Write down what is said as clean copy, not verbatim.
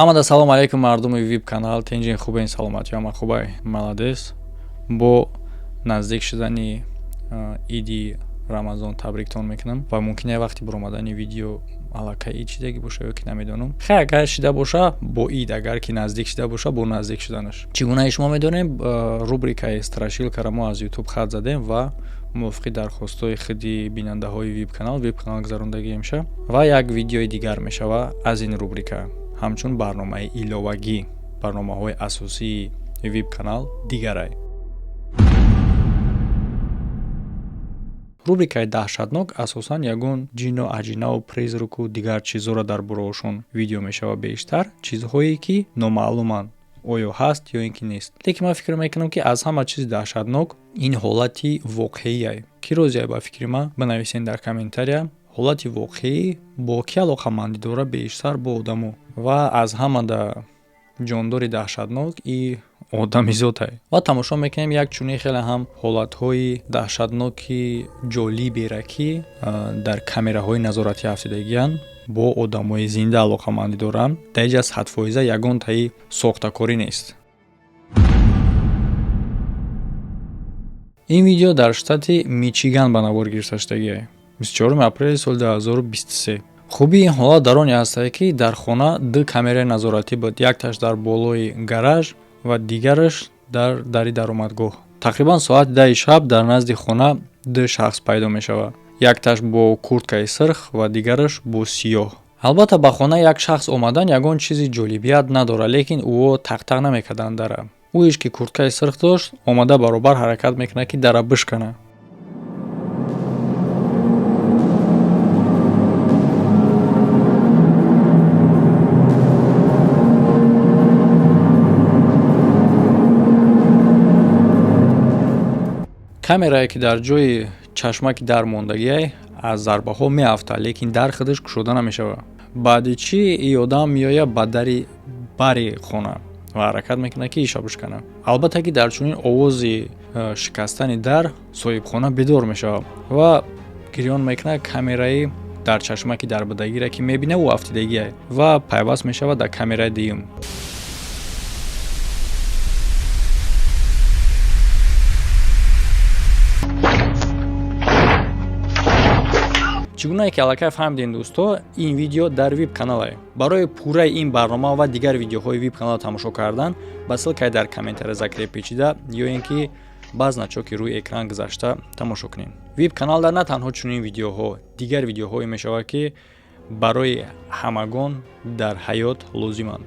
Амада салом алейкум мардуми веб канал. Тенҷин хубен саломат ё ма хубай маладес. Бо наздик шудани иди Рамазон табриктон мекунам ва мумкин е вақти буромадани видео аллакай ид шидаги боша ё ки намедонам. Хай агар шида боша бо ид, агар ки наздик шида боша бо наздик шуданаш. Чӣ гуна шумо медонем рубрикаи страшилкара мо аз YouTube хат задем ва мувофиқи дархостои худи бинандаҳои веб канал гузарондагӣ меша ва як видеои дигар мешава аз ин рубрика. Ҳамчун барномаи иловагӣ, барномаҳои асосии веб канал дигарай. Рубрикаи даҳшатнок асосан ягон ҷинну аҷинаву призраку дигар чизҳоро дар бораҳошон видео мешава бештар, чизҳое ки номаълуманд оё ҳаст ё ин ки нест. Лекин ман фикр мекунам ки аз ҳама чизи даҳшатнок ин ҳолати воқеие. Ки розие ба фикри ман бинависен дар комментария. Ҳолати воқеӣ бо ки алоқамандӣ дора бештар бо одамо ва аз ҳамада ҷондори даҳшатнок и одамизотай. Ва тамошо мекунем як чуни хеле ҳам ҳолатҳои даҳшатноки ҷолибера ки дар камераҳои назорати ҳафтидагиян бо одамои зинда алоқамандӣ доранд. Дар ин ҷа садфоиза ягон таи сохтакорӣ нест. Ин видео дар штати Мичиган ба навор гирифта шудагист. 24 апрели соли 2023. Хубии ин ҳолат дар он ҳастае ки дар хона ду камераи назоратӣ буд. Якташ дар болои гараж ва дигараш дар дари даромадгоҳ. Тақрибан соати 10 шаб дар назди хона ду шахс пайдо мешавад. Якташ бо курткаи сирх ва дигараш бо сиёҳ. Албатта ба хона як шахс омадан ягон чизи ҷолибият надорад, лекин ӯо тақ-тақ намекарданд дара. Ӯиш ки курткаи сирх дошт, омада баробар ҳаракат мекунад ки дара бишкана. камерае ки дар ҷои чашмаки дар мондагиай аз зарбаҳо меафтад, лекин дар худаш кушода намешавад. Баъди чӣ ин одам меояд ба дари бари хона ва ҳаракат мекунад ки иша бишкана. Албатта ки дар чунин овози шикастани дар соҳибхона бедор мешавад ва гирён мекунад камераи дар чашмаки дарбадагиро ки мебинад ӯ афтидагиай ва пайваст мешавад дар камераи дуюм. Чӣ гунае ки аллакай фаҳмидем дӯсто, ин видео дар веб канале. Барои пурраи ин барнома ва дигар видеоҳои веб канал тамошо кардан ба ссилкаи дар комментария закрия печида ё ин ки баъз начоки рӯи экран гузашта тамошо кунед. Веб канал дар на танҳо чунин видеоҳо, дигар видеоҳое мешавад ки барои ҳамагон дар ҳаёт лозиманд.